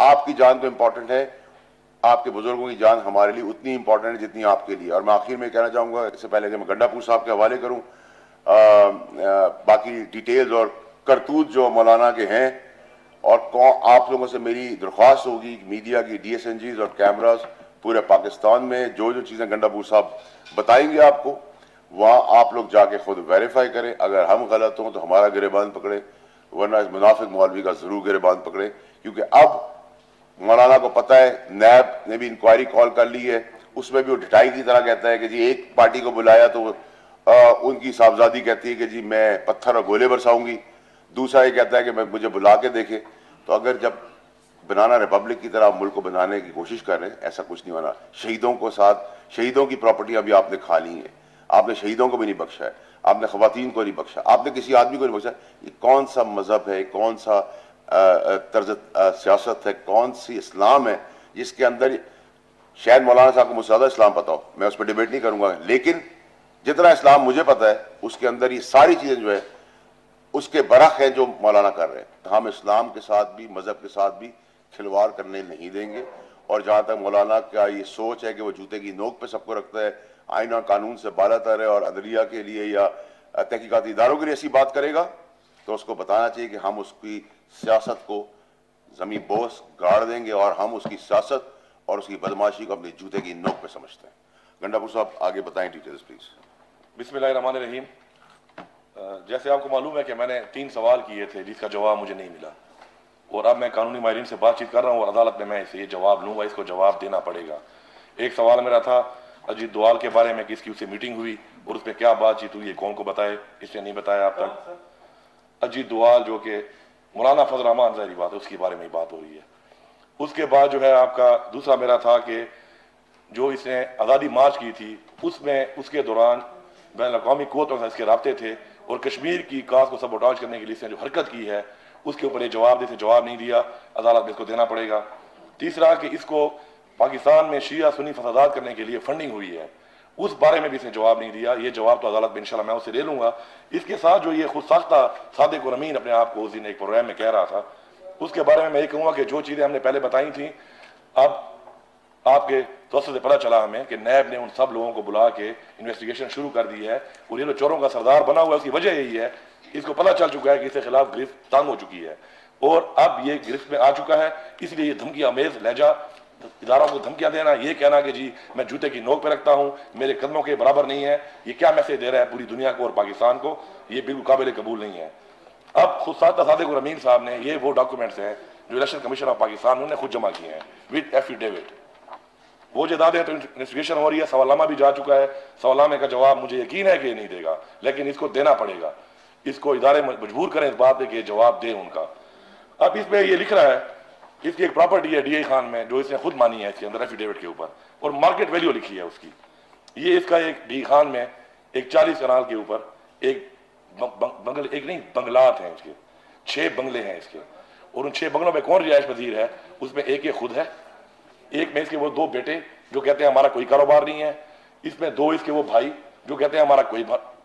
आपकी जान तो इंपॉर्टेंट है, आपके बुजुर्गों की जान हमारे लिए उतनी इंपॉर्टेंट है जितनी आपके लिए। और मैं आखिर में कहना चाहूंगा, इससे पहले कि मैं गंडापुर साहब के हवाले करूं, बाकी डिटेल्स और करतूत जो मौलाना के हैं, और आप लोगों से मेरी दरख्वास्त होगी, मीडिया की DSNGs और कैमराज पूरे पाकिस्तान में जो जो चीज़ें गंडापुर साहब बताएंगे आपको, वहाँ आप लोग जाके खुद वेरीफाई करें। अगर हम गलत हों तो हमारा गिरेबान पकड़े, वरना इस मुनाफिक मौलवी का जरूर गिरेबान पकड़े। क्योंकि अब मौलाना को पता है, नैब ने भी इंक्वायरी कॉल कर ली है, उसमें भी वो ढिठाई की तरह कहता है कि जी एक पार्टी को बुलाया तो उनकी साहबजादी कहती है कि जी मैं पत्थर और गोले बरसाऊंगी, दूसरा ये कहता है कि मैं मुझे बुला के देखे। तो अगर जब बनाना रिपब्लिक की तरह मुल्क को बनाने की कोशिश कर रहे हैं, ऐसा कुछ नहीं होना। शहीदों को साथ, शहीदों की प्रॉपर्टियां भी आपने खा ली है, आपने शहीदों को भी नहीं बख्शा है, आपने खवातीन को नहीं बख्शा, आपने किसी आदमी को नहीं बख्शा। ये कौन सा मजहब है, कौन सा तर्ज सियासत है, कौन सी इस्लाम है जिसके अंदर, शायद मौलाना साहब को मुझसे ज्यादा इस्लाम पता हो, मैं उस पर डिबेट नहीं करूंगा, लेकिन जितना इस्लाम मुझे पता है उसके अंदर ये सारी चीजें जो है उसके बरख है जो मौलाना कर रहे हैं। तो हम इस्लाम के साथ भी, मजहब के साथ भी खिलवाड़ करने नहीं देंगे। और जहां तक मौलाना का ये सोच है कि वो जूते की नोक पे सबको रखता है, आईना कानून से बालातर है और अदलिया के लिए या तहकीकाती इदारों के लिए ऐसी बात करेगा, तो उसको बताना चाहिए कि हम उसकी सियासत को जमीन बोस गाड़ देंगे और हम उसकी सियासत और उसकी बदमाशी को अपने जूते की नोक पे समझते हैं। गंडापुर साहब आगे बताएं डिटेल्स प्लीज। बिस्मिल्लाहिर्रहमानिर्रहीम। जैसे आपको मालूम है कि मैंने 3 सवाल किए थे जिसका जवाब मुझे नहीं मिला, और अब मैं कानूनी माहिरीन से बातचीत कर रहा हूँ और अदालत में मैं इसे ये जवाब लूंगा, इसको जवाब देना पड़ेगा। एक सवाल मेरा था अजीत दोवाल के बारे में, किसकी उससे मीटिंग हुई और उस पर क्या बातचीत हुई, कौन को बताए, इसने नहीं बताया आप तक। अजीत दोवाल जो कि मौलाना फजल रहमान, ज़ाहिर बात है उसके बारे में ही बात हो रही है। उसके बाद जो है आपका दूसरा मेरा था कि जो इसने आज़ादी मार्च की थी उसमें, उसके दौरान बैन अवी क़ुव्वतों से इसके राब्ते थे और कश्मीर की काज को सबोटाज करने के लिए इसने जो हरकत की है उसके ऊपर ये जवाब नहीं दिया, अदालत में इसको देना पड़ेगा। तीसरा कि इसको पाकिस्तान में शिया सुन्नी फसादात करने के लिए फंडिंग हुई है, उस बारे में भी इसने जवाब नहीं दिया। ये जवाब तो अदालत में इंशाल्लाह मैं उससे ले लूंगा। इसके साथ जो ये खुद साख्ता सादिक और अमीन अपने आप को उस दिन एक प्रोग्राम में कह रहा था, उसके बारे में मैं ये कहूँगा कि जो चीज़ें हमने पहले बताई थी, अब आपके तवज्जो से पता चला हमें कि नैब ने उन सब लोगों को बुला के इन्वेस्टिगेशन शुरू कर दी है और ये जो चोरों का सरदार बना हुआ है उसकी वजह यही है, इसको पता चल चुका है कि इसके खिलाफ गिरफ्त तंग हो चुकी है और अब ये गिरफ्त में आ चुका है। इसलिए ये धमकी अमेज लहजा, इदारों को धमकियां देना, ये कहना कि जी मैं जूते की नोक पे रखता हूँ, मेरे कदमों के बराबर नहीं है, ये क्या मैसेज दे रहा है पूरी दुनिया को और पाकिस्तान को, ये बिल्कुल काबिल कबूल नहीं है। अब खुद सादिक और अमीन साहब ने, ये वो डॉक्यूमेंट्स हैं जो इलेक्शन कमीशन ऑफ पाकिस्तान उन्होंने खुद जमा किए हैं विद एफिडेविट। वो जदाद है तो इन्वेस्टिगेशन हो रही है, सवालनामा भी जा चुका है, सवालनामे का जवाब मुझे यकीन है कि नहीं देगा, लेकिन इसको देना पड़ेगा, इसको इदारे मजबूर करें इस बात पे कि जवाब दे उनका। अब इसमें ये लिख रहा है, इसकी एक प्रॉपर्टी है DI खान में जो इसने खुद मानी है इसके अंदर एफिडेविट के ऊपर, और मार्केट वैल्यू लिखी है उसकी। ये इसका एक DI खान में एक 40 कनाल के ऊपर एक बंगले, एक नहीं बंगलात हैं इसके, 6 बंगले हैं इसके, और उन 6 बंगलों में कौन रिहायश पजीर है, उसमें एक ये खुद है, एक में इसके वो 2 बेटे जो कहते हैं हमारा कोई कारोबार नहीं है, इसमें 2 इसके वो भाई जो कहते हैं हमारा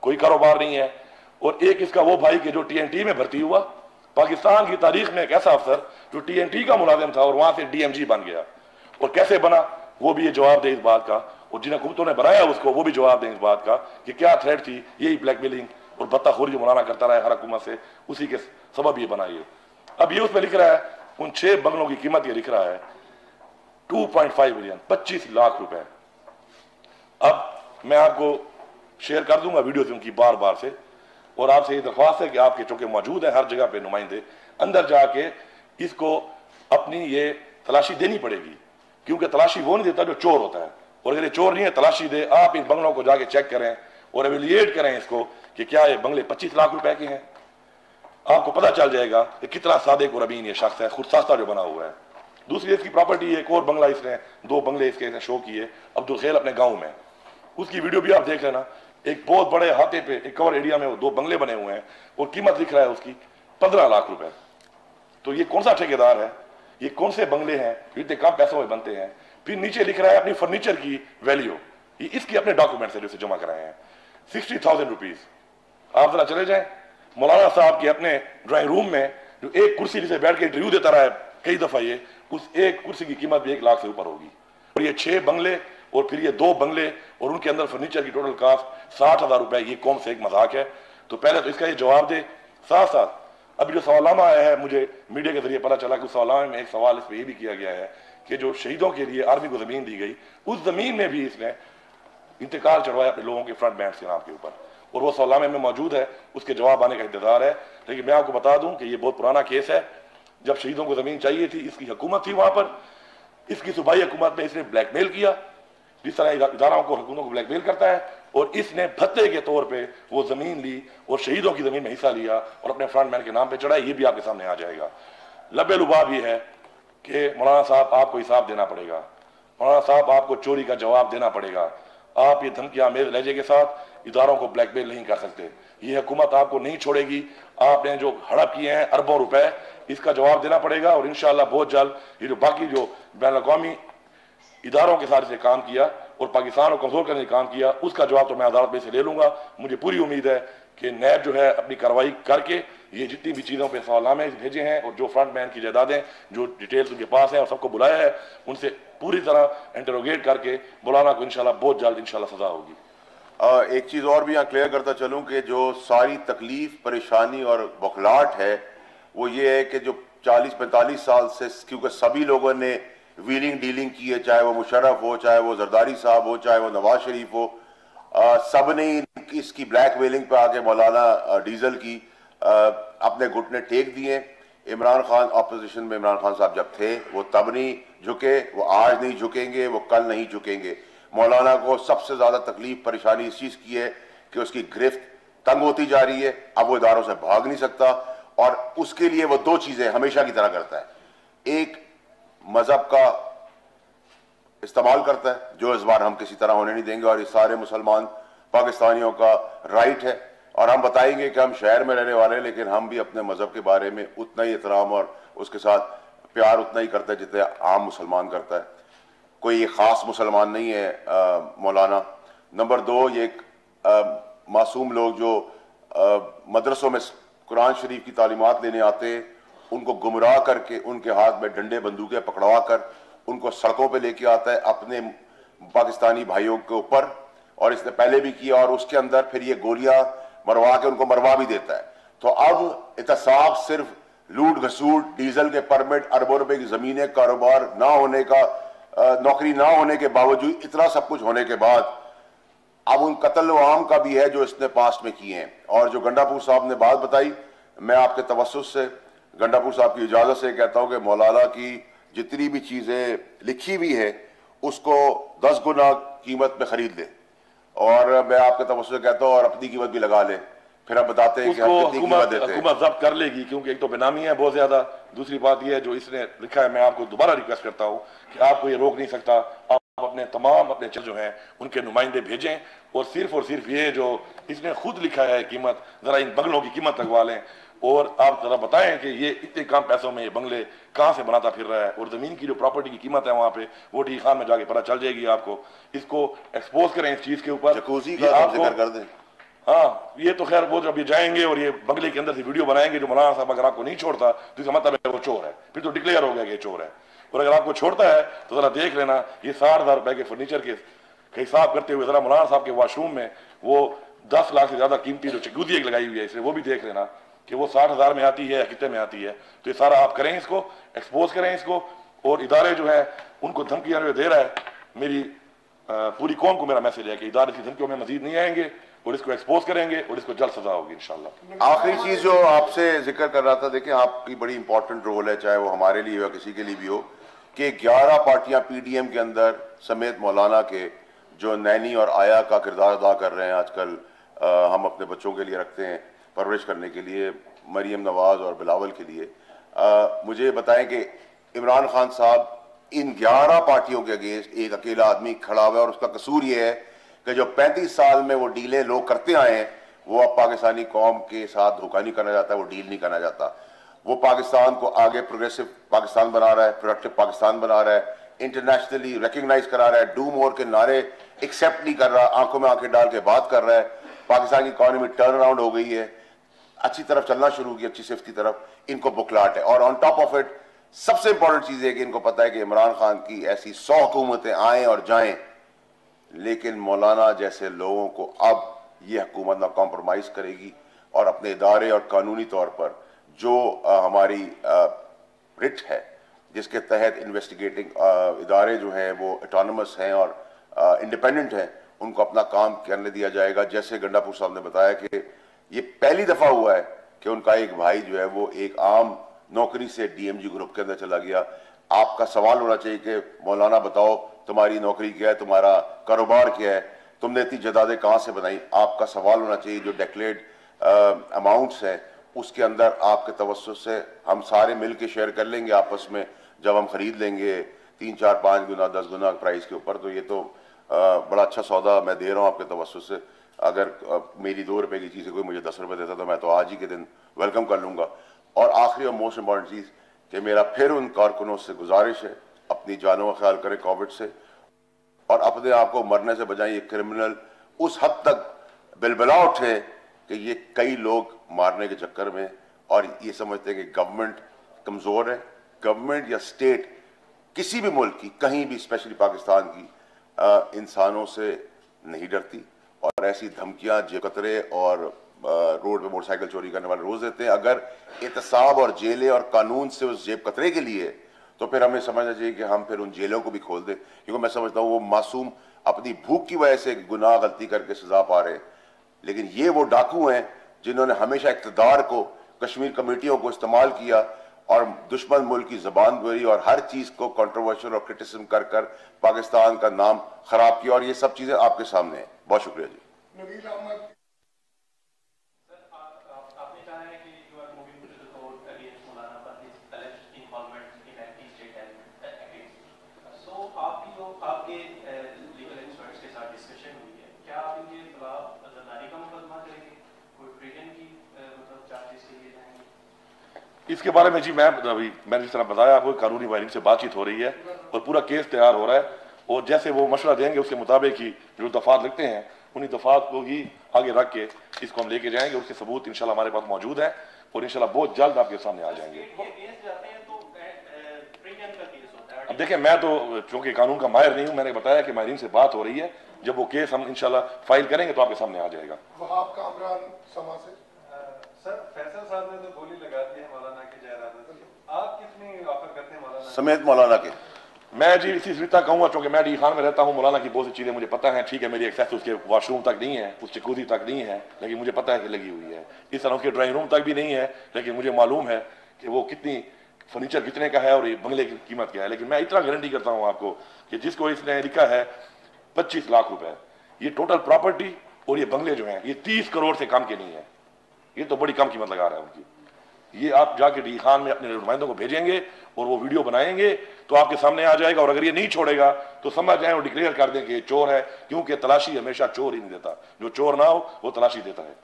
कोई कारोबार नहीं है, और एक इसका वो भाई के जो TNT में भर्ती हुआ, पाकिस्तान की तारीख में एक ऐसा अफसर जो TNT का मुलाजिम था और वहां से DMG बन गया, और कैसे बना वो भी ये जवाब दे इस बात का, और जिन हुकूमतों ने बनाया उसको वो भी जवाब दें इस बात का कि क्या थ्रेट थी, यही ब्लैकमेलिंग और बत्ताखोरी जो मौलाना करता रहा है हर हुकूमत से, उसी के सबब ये बनाइए। अब ये उसमें लिख रहा है, उन 6 बंगलों की कीमत ये लिख रहा है 2.5 मिलियन, 25 लाख रुपए। अब मैं आपको शेयर कर दूंगा वीडियोज उनकी बार बार से, और आपसे ये दरख्वास्त है कि आपके चूंकि मौजूद है हर जगह पे नुमाइंदे, अंदर जाके इसको अपनी ये तलाशी देनी पड़ेगी, क्योंकि तलाशी वो नहीं देता जो चोर होता है, और अगर ये चोर नहीं है तलाशी दे। आप इन बंगलों को जाके चेक करें और एवेल्युएट करें इसको कि क्या ये बंगले 25 लाख रुपए के हैं, आपको पता चल जाएगा कि कितना सादिक और अमीन ये शख्स है, खुद साख्ता जो बना हुआ है। दूसरी इसकी प्रॉपर्टी, एक और बंगला इसने, 2 बंगले इसके शो किए अब्दुल खेल अपने गांव में, उसकी वीडियो भी आप देख लेना। एक बहुत बड़े हाथे पे एक कवर एरिया में वो 2 बंगले बने हुए हैं और कीमत लिख रहा है उसकी 15 लाख रुपए। तो ये कौन सा ठेकेदार है, ये कौन से बंगले हैं जो इतने कम पैसों में बनते हैं। फिर नीचे लिख रहा है अपनी फर्नीचर की वैल्यू, ये इसके अपने डॉक्यूमेंट है जो इसे जमा कराए हैं 60,000 रुपीज। आप जरा चले जाए मौलाना साहब के अपने ड्राइंग रूम में, जो एक कुर्सी से बैठ के इंटरव्यू देता रहा है कई दफा, ये उस एक कुर्सी की कीमत भी 1 लाख से ऊपर होगी। और ये 6 बंगले और फिर ये 2 बंगले और उनके अंदर फर्नीचर की टोटल कास्ट 60,000 रुपए, ये कौन से एक मजाक है? तो पहले तो इसका ये जवाब दे। साथ साथ अभी जो सवालनामा आया है, मुझे मीडिया के जरिए पता चला कि उस सवालनामे में एक सवाल इस पर यह भी किया गया है कि जो शहीदों के लिए आर्मी को जमीन दी गई, उस जमीन में भी इसने इंतकाल चढ़वाया अपने लोगों के फ्रंट बैंड के नाम के ऊपर, और वो सवालनामे में मौजूद है, उसके जवाब आने का इंतजार है। लेकिन मैं आपको बता दूं कि ये बहुत पुराना केस है। जब शहीदों को जमीन चाहिए थी, इसकी हुकूमत थी वहां पर, इसकी सूबाई हुकूमत ने इसने ब्लैकमेल किया, जिस तरह इदारों को हुकूमतों को ब्लैकमेल करता है, और इसने भत्ते के तौर पे वो जमीन ली और शहीदों की जमीन में हिस्सा लिया और अपने फ्रंटमैन के नाम पे चढ़ाया। ये भी आपके सामने आ जाएगा। लबे लुबाब ये है कि मौलाना साहब आपको हिसाब देना पड़ेगा, मौलाना साहब आपको चोरी का जवाब देना पड़ेगा। आप ये धमकियां मेज लहजे के साथ इदारों को ब्लैकमेल नहीं कर सकते। ये हुकूमत आपको नहीं छोड़ेगी। आपने जो हड़प किए हैं अरबों रुपए, इसका जवाब देना पड़ेगा। और इंशाअल्लाह बहुत जल्द ये जो बाकी जो बैनुल-अक़वामी इदारों के साथ से काम किया और पाकिस्तान को कमजोर करने का काम किया, उसका जवाब तो मैं अदालत में से ले लूंगा। मुझे पूरी उम्मीद है कि नैब जो है अपनी कार्रवाई करके ये जितनी भी चीज़ों पे सवालनामे भेजे हैं और जो फ्रंटमैन की जायदादें जो डिटेल्स उनके पास हैं और सबको बुलाया है, उनसे पूरी तरह इंटरोगेट करके मौलाना को इंशाल्लाह बहुत जल्द इंशाल्लाह सजा होगी। एक चीज़ और भी यहाँ क्लियर करता चलूँ कि जो सारी तकलीफ, परेशानी और बौखलाहट है वो ये है कि जो 40-45 साल से, क्योंकि सभी लोगों ने व्हीलिंग डीलिंग की है, चाहे वो मुशर्रफ हो, चाहे वो जरदारी साहब हो, चाहे वो नवाज शरीफ हो, सब ने इसकी ब्लैक मेलिंग पे आके मौलाना डीजल की अपने घुटने टेक दिए। इमरान खान ऑपोजिशन में इमरान खान साहब जब थे वो तब नहीं झुके, वो आज नहीं झुकेंगे, वो कल नहीं झुकेंगे। मौलाना को सबसे ज्यादा तकलीफ परेशानी इस चीज की है कि उसकी गिरफ्त तंग होती जा रही है, अब वो इदारों से भाग नहीं सकता, और उसके लिए वो 2 चीजें हमेशा की तरह करता है। एक, मजहब का इस्तेमाल करता है, जो इस बार हम किसी तरह होने नहीं देंगे, और ये सारे मुसलमान पाकिस्तानियों का राइट है। और हम बताएंगे कि हम शहर में रहने वाले हैं, लेकिन हम भी अपने मजहब के बारे में उतना ही एहतराम और उसके साथ प्यार उतना ही करता है जितने आम मुसलमान करता है। कोई ये खास मुसलमान नहीं है मौलाना। नंबर 2, ये मासूम लोग जो मदरसों में कुरान शरीफ की तालीमात लेने आते हैं, उनको गुमराह करके उनके हाथ में डंडे बंदूकें पकड़वा कर उनको सड़कों पे लेके आता है अपने पाकिस्तानी भाइयों के ऊपर, और इसने पहले भी किया, और उसके अंदर फिर ये गोलियां मरवा के उनको मरवा भी देता है। तो अब एहतसाब सिर्फ लूट घसूट, डीजल के परमिट, अरबों रुपए की जमीनें, कारोबार ना होने का, नौकरी ना होने के बावजूद, इतना सब कुछ होने के बाद अब उन कत्ल आम का भी है जो इसने पास्ट में किए हैं। और जो गंडापुर साहब ने बात बताई, मैं आपके तवस्सुस से, गंडापुर साहब की इजाजत से कहता हूं कि मौलाना की जितनी भी चीजें लिखी हुई है उसको 10 गुना कीमत में खरीद ले, और मैं आपके तवस्सुस से कहता हूं और अपनी कीमत भी लगा ले, फिर आप बताते हैं कि हम कितनी कीमत देते हैं। हुकूमत जब्त कर लेगी, क्योंकि एक तो बेनामी है बहुत ज्यादा, दूसरी बात यह है जो इसने लिखा है, मैं आपको दोबारा रिक्वेस्ट करता हूं कि आपको ये रोक नहीं सकता। आप अपने तमाम अपने जो हैं उनके नुमाइंदे भेजें, और सिर्फ ये जो इसने खुद लिखा है कीमत, जरा इन बंगलों की कीमत लगवा लें, और आप जरा बताएं कि ये इतने कम पैसों में ये बंगले कहां से बनाता फिर रहा है, और जमीन की जो प्रॉपर्टी की कीमत है वहां पे वो डी खान में जाके पता चल जाएगी आपको। इसको एक्सपोज करें इस चीज के ऊपर, जकूज़ी का जिक्र कर दें। हाँ, ये तो खैर वो जब ये जाएंगे और ये बंगले के अंदर से वीडियो बनाएंगे, जो मौलाना साहब अगर आपको नहीं छोड़ता तो इसका मतलब है वो चोर है, फिर तो डिक्लेयर हो गया कि चोर है। और अगर आपको छोड़ता है तो जरा देख लेना, ये 60,000 रुपए के फर्नीचर के हिसाब करते हुए जरा मौलाना साहब के वॉशरूम में वो 10 लाख से ज्यादा कीमती जो चकूदी लगाई हुई है इसने, वो भी देख लेना कि वो 60,000 में आती है, कितने में आती है। तो ये सारा आप करें, इसको एक्सपोज करें इसको, और इदारे जो है उनको धमकियां जो दे रहा है, मेरी पूरी कौम को मेरा मैसेज है कि इदारे की धमकियों में मजीद नहीं आएंगे, और इसको एक्सपोज करेंगे और इसको जल्द सजा होगी इंशाल्लाह। आखिरी चीज जो आपसे जिक्र कर रहा था, देखिए आपकी बड़ी इंपॉर्टेंट रोल है, चाहे वो हमारे लिए या किसी के लिए भी हो, कि 11 पार्टियां पीडीएम के अंदर समेत मौलाना के जो नैनी और आया का किरदार अदा कर रहे हैं आजकल, हम अपने बच्चों के लिए रखते हैं परवरिश करने के लिए, मरियम नवाज और बिलावल के लिए। मुझे बताएं कि इमरान खान साहब इन 11 पार्टियों के अगेंस्ट एक अकेला आदमी खड़ा हुआ है, और उसका कसूर ये है कि जो 35 साल में वो डीलें लोग करते आए हैं, वो अब पाकिस्तानी कौम के साथ धोखा नहीं करना चाहता, वो डील नहीं करना चाहता। वो पाकिस्तान को आगे प्रोग्रेसिव पाकिस्तान बना रहा है, प्रोडक्टिव पाकिस्तान बना रहा है, इंटरनेशनली रिकग्नाइज करा रहा है, डू मोर के नारे एक्सेप्ट नहीं कर रहा, आंखों में आंखें डाल के बात कर रहा है। पाकिस्तान की इकॉनमी टर्न अराउंड हो गई है, अच्छी तरफ चलना शुरू की, अच्छी सिफ्त की तरफ। इनको बुखलाट है, और ऑन टॉप ऑफ इट सबसे इंपॉर्टेंट चीज है कि इनको पता है कि इमरान खान की ऐसी 100 हुकूमतें आए और जाएं, लेकिन मौलाना जैसे लोगों को अब ये हुकूमत ना कॉम्प्रोमाइज करेगी और अपने इदारे और कानूनी तौर पर जो हमारी रिट है जिसके तहत इन्वेस्टिगेटिंग इदारे जो हैं वो ऑटोनमस हैं और इंडिपेंडेंट हैं, उनको अपना काम करने दिया जाएगा। जैसे गंडापुर साहब ने बताया कि ये पहली दफा हुआ है कि उनका एक भाई जो है वो एक आम नौकरी से डीएमजी ग्रुप के अंदर चला गया। आपका सवाल होना चाहिए कि मौलाना बताओ तुम्हारी नौकरी क्या है, तुम्हारा कारोबार क्या है, तुमने इतनी जदादें कहां से बनाई। आपका सवाल होना चाहिए जो डिक्लेयर्ड अमाउंट्स हैं उसके अंदर आपके तवस्सुस से हम सारे मिल के शेयर कर लेंगे आपस में, जब हम खरीद लेंगे 3, 4, 5 गुना 10 गुना प्राइस के ऊपर। तो ये तो बड़ा अच्छा सौदा मैं दे रहा हूँ आपके तवस्सुस से। अगर मेरी 2 रुपए की चीज़ कोई मुझे 10 रुपए देता तो मैं तो आज ही के दिन वेलकम कर लूंगा। और आखिरी और मोस्ट इंपॉर्टेंट चीज़ कि मेरा फिर उन कारकुनों से गुजारिश है, अपनी जानों का ख्याल करें कोविड से और अपने आप को मरने से बजाय ये क्रिमिनल उस हद तक बिलबिला उठे कि ये कई लोग मारने के चक्कर में और ये समझते हैं कि गवर्नमेंट कमज़ोर है। गवर्नमेंट या स्टेट किसी भी मुल्क की, कहीं भी, स्पेशली पाकिस्तान की, इंसानों से नहीं डरती और ऐसी धमकियां जेब कतरे और रोड पे मोटरसाइकिल चोरी करने वाले रोज देते हैं। अगर एहतसाब और जेलें और कानून से उस जेब कतरे के लिए तो फिर हमें समझना चाहिए कि हम फिर उन जेलों को भी खोल दें, क्योंकि मैं समझता हूँ वो मासूम अपनी भूख की वजह से गुनाह गलती करके सजा पा रहे हैं, लेकिन ये वो डाकू हैं जिन्होंने हमेशा इक़्तिदार को, कश्मीर कमेटियों को इस्तेमाल किया और दुश्मन मुल्क की जबान बोली और हर चीज को कंट्रोवर्शियल और क्रिटिसिज्म कर कर पाकिस्तान का नाम खराब किया। और ये सब चीजें आपके सामने हैं। बहुत शुक्रिया जी। नवील अहमद इसके बारे में जी मैंने जिस तरह बताया आपको, कानूनी वायरिंग से बातचीत हो रही है और पूरा केस तैयार हो रहा है और जैसे वो मशवरा देंगे उसके मुताबिक ही जो दफात लगते हैं उन्हीं दफात को ही आगे रख के इसको हम लेके जाएंगे। उसके सबूत इंशाल्लाह हमारे पास मौजूद है और इंशाल्लाह बहुत जल्द आपके सामने आ जाएंगे। अब देखें, मैं तो चूंकि कानून का माहिर नहीं हूं, मैंने बताया कि माहिरीन से बात हो रही है, जब वो केस हम इंशाल्लाह फाइल करेंगे तो आपके सामने आ जाएगा। वहाब कामरान समा से सर, फैसल साहब ने तो गोली लगा दी है मौलाना के जयरादा से, आप कितनी ऑफर करते हैं मौलाना समेत मौलाना के? मैं जी इसी रिश्ता कहूँगा, चूंकि मैं डी खान में रहता हूँ, मौलाना की बहुत सी चीज़ें मुझे पता है। ठीक है, मेरी एक्सेस उसके वॉशरूम तक नहीं है, उस जकूज़ी तक नहीं है, लेकिन मुझे पता है कि लगी हुई है। इस तरह उसके ड्राइंग रूम तक भी नहीं है, लेकिन मुझे मालूम है कि वो कितनी फर्नीचर कितने का है और ये बंगले की कीमत क्या है। लेकिन मैं इतना गारंटी करता हूँ आपको कि जिसको इसने लिखा है 25 लाख रुपए, ये टोटल प्रॉपर्टी और ये बंगले जो हैं ये 30 करोड़ से कम के नहीं है। ये तो बड़ी कम कीमत लगा रहा है उनकी। ये आप जाके डी खान में अपने नुमाइंदों को भेजेंगे और वो वीडियो बनाएंगे तो आपके सामने आ जाएगा। और अगर ये नहीं छोड़ेगा तो समझ जाए और डिक्लेयर कर दें कि ये चोर है, क्योंकि तलाशी हमेशा चोर ही नहीं देता, जो चोर ना हो वो तलाशी देता है।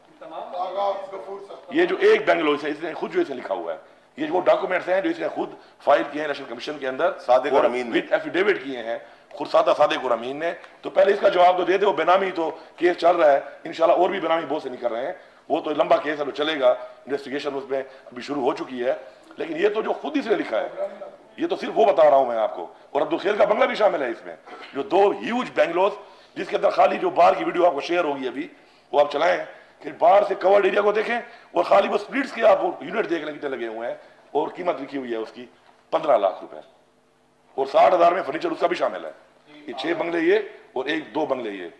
ये जो एक बेंगलो इसने खुद जो इसे लिखा हुआ है, ये वो डॉक्यूमेंट्स हैं जो इसने खुद फाइल किए हैं इलेक्शन कमीशन के अंदर, सादिक और अमीन विद एफिडेविट किए हैं खुद सादिक और अमीन ने। तो पहले इसका जवाब तो दे दे। वो बेनामी तो केस चल रहा है, इंशाल्लाह और भी बेनामी बहुत से नहीं कर रहे हैं, वो तो लंबा केस है, तो चलेगा, इन्वेस्टिगेशन उसमें अभी शुरू हो चुकी है। लेकिन ये तो जो खुद इसने लिखा है, ये तो सिर्फ वो बता रहा हूं मैं आपको। और अब्दुल खैर का बंगला भी शामिल है इसमें, जो 2 ह्यूज बेंगलोस, जिसके अंदर खाली जो बाहर की वीडियो आपको शेयर होगी अभी, वो आप चलाएं कि बाहर से कवर्ड एरिया को देखें और खाली वो स्प्लिट्स के आप यूनिट देख लें कितने लगे हुए हैं और कीमत लिखी हुई है उसकी 15 लाख रुपए और 60,000 में फर्नीचर उसका भी शामिल है। ये 6 बंगले ये और 2 बंगले ये।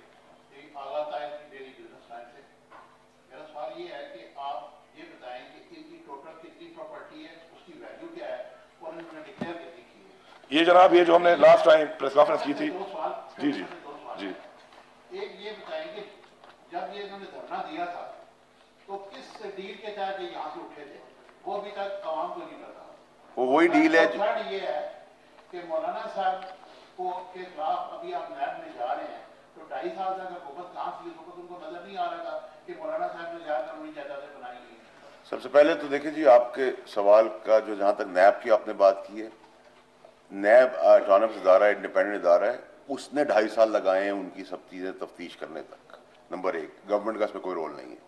ये जनाब, ये जो हमने लास्ट टाइम प्रेस कॉन्फ्रेंस की थी, जी जी जी, एक ये बताएंगे जब ये इन्होंने धरना दिया था तो किस डील के तहत ये यहाँ से उठे थे, वो अभी तक आवाम को नहीं पता। वो वही डील है। थर्ड ये है कि मौलाना साहब को के खिलाफ अभी आप नैब में जा रहे हैं, तो 2.5 साल तक हुकूमत कहाँ थी, उनको नजर नहीं आ रहा था कि मौलाना साहब ने ज्यादा कानूनी जायदादें बनाई हुई है। सबसे पहले तो देखिए जी, आपके सवाल का जो जहां तक नैब की आपने बात की है, नैब ऑटोनमस इदारा, इंडिपेंडेंट इदारा है, उसने 2.5 साल लगाए हैं उनकी सब चीज़ें तफ्तीश करने तक। नंबर 1, गवर्नमेंट का इसमें कोई रोल नहीं है।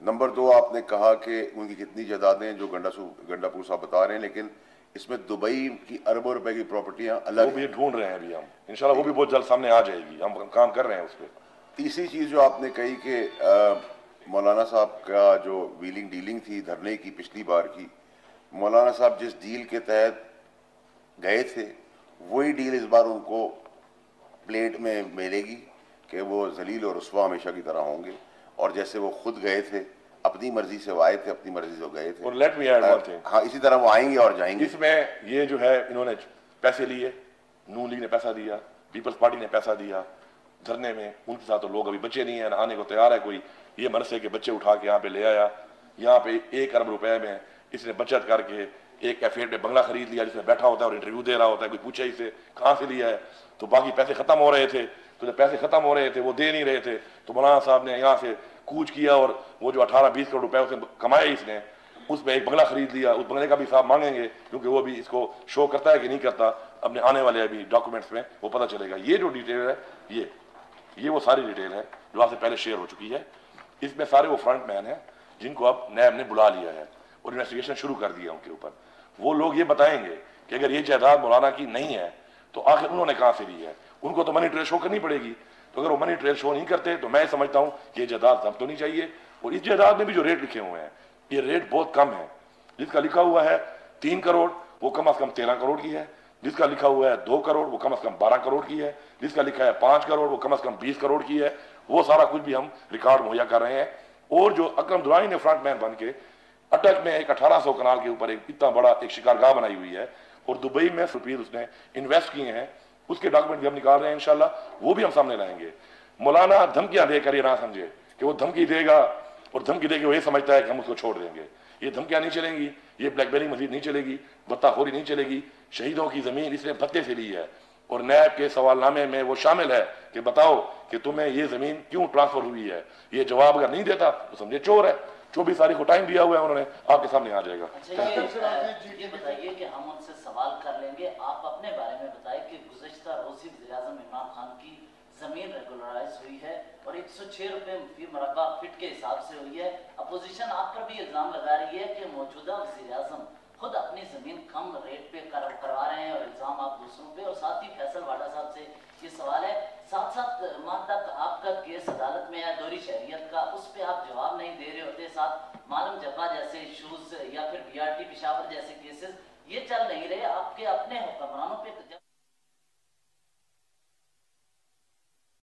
नंबर 2, आपने कहा कि उनकी कितनी जायदादें जो गंडापुर साहब बता रहे हैं, लेकिन इसमें दुबई की अरबों रुपए की प्रॉपर्टियां वो अलग भी ढूंढ रहे हैं अभी हम, इंशाल्लाह वो भी बहुत जल्द सामने आ जाएगी, हम काम कर रहे हैं उस पर। तीसरी चीज जो आपने कही कि मौलाना साहब का जो व्हीलिंग डीलिंग थी धरने की पिछली बार की, मौलाना साहब जिस डील के तहत गए थे वही डील इस बार उनको प्लेट में मिलेगी कि वो जलील और रुस्वा हमेशा की तरह होंगे, और जैसे वो खुद गए थे अपनी मर्जी से वो आए थे, अपनी मर्जी से वो गए थे। और let me add one thing, हाँ, इसी तरह वो आएंगे और जाएंगे। इसमें ये जो है इन्होंने पैसे लिए, नून लीग ने पैसा दिया, पीपल्स पार्टी ने पैसा दिया धरने में, उनके साथ तो लोग अभी बचे नहीं है, आने को तैयार है कोई। ये मरसे के बच्चे उठा के यहाँ पे ले आया, यहाँ पे 1 अरब रुपए में इसने बचत करके एक कैफे पे बंगला खरीद लिया, जिसमें बैठा होता है और इंटरव्यू दे रहा होता है, कोई पूछे इसे कहाँ से लिया है, तो बाकी पैसे खत्म हो रहे थे, तो जब पैसे खत्म हो रहे थे वो दे नहीं रहे थे, तो मौलाना साहब ने यहाँ से कूच किया और वो जो 18-20 करोड़ रुपए उसने कमाए इसने, उसमें एक बंगला खरीद लिया। उस बंगले का भी हिसाब मांगेंगे क्योंकि वो भी इसको शो करता है कि नहीं करता, अपने आने वाले अभी डॉक्यूमेंट्स में वो पता चलेगा। ये जो डिटेल है ये वो सारी डिटेल है जो आपसे पहले शेयर हो चुकी है। इसमें सारे वो फ्रंट मैन है जिनको अब नैब ने बुला लिया है और इन्वेस्टिगेशन शुरू कर दिया उनके ऊपर। वो लोग ये बताएंगे कि अगर ये जायदाद मौलाना की नहीं है तो आखिर उन्होंने कहां से ली है। उनको तो मनी ट्रेल शो करनी पड़ेगी, तो अगर वो मनी ट्रेल शो नहीं करते तो मैं समझता हूं कि ये जायदाद जब्त होनी चाहिए। और इस जायदाद में भी जो रेट लिखे हुए हैं ये रेट बहुत कम है। जिसका लिखा हुआ है 3 करोड़ वो कम से कम 13 करोड़ की है, जिसका लिखा हुआ है 2 करोड़ वो कम से कम 12 करोड़ की है, जिसका लिखा है 5 करोड़ वो कम से कम 20 करोड़ की है। वो सारा कुछ भी हम रिकॉर्ड मुहैया कर रहे हैं। और जो अकरम दुरानी ने फ्रंट मैन बन के अटक में एक 1800 कनाल के ऊपर एक इतना बड़ा एक शिकारगाह बनाई हुई है और दुबई में रुपये उसने इन्वेस्ट किए हैं, उसके डॉक्यूमेंट भी हम निकाल रहे हैं, इंशाल्लाह वो भी हम सामने लाएंगे। मौलाना धमकियां देकर ये ना समझे कि वो धमकी देगा और धमकी देके वो ये समझता है कि हम उसको छोड़ देंगे। ये धमकियां नहीं चलेंगी, ये ब्लैकमेलिंग मजीद नहीं चलेगी, बत्ताखोरी नहीं चलेगी। शहीदों की जमीन इसने भत्ते से ली है और नैब के सवालनामे में वो शामिल है कि बताओ कि तुम्हें ये जमीन क्यों ट्रांसफर हुई है। ये जवाब अगर नहीं देता तो समझे चोर है। 24 तारीख को टाइम दिया हुआ है उन्होंने, आपके सामने आ जाएगा। अच्छा, ये बताइए कि हम उनसे सवाल कर लेंगे, आप अपने बारे में बताएं कि गुज़श्ता रोज़ वज़ीर-ए-आज़म इमरान खान की जमीन रेगुलराइज हुई है और 106 रुपए फी मरबा फीट के हिसाब से हुई है। अपोजिशन आप पर भी इल्जाम लगा रही है कि मौजूदा वज़ीर-ए-आज़म खुद अपनी जमीन कम रेट पे करवा रहे हैं और इल्जाम आप दूसरों पे। और साथ ही फैसल वाडा साहब से ये सवाल है, 7-7 माह तक आपका केस अदालत में है दोहरी शहरियत का, उस पर आप जवाब नहीं दे रहे होते। साथ मालूम जफा जैसे इशूज या फिर BRT पेशावर जैसे केसेस ये चल नहीं रहे, आपके अपने हुक्मरानों पे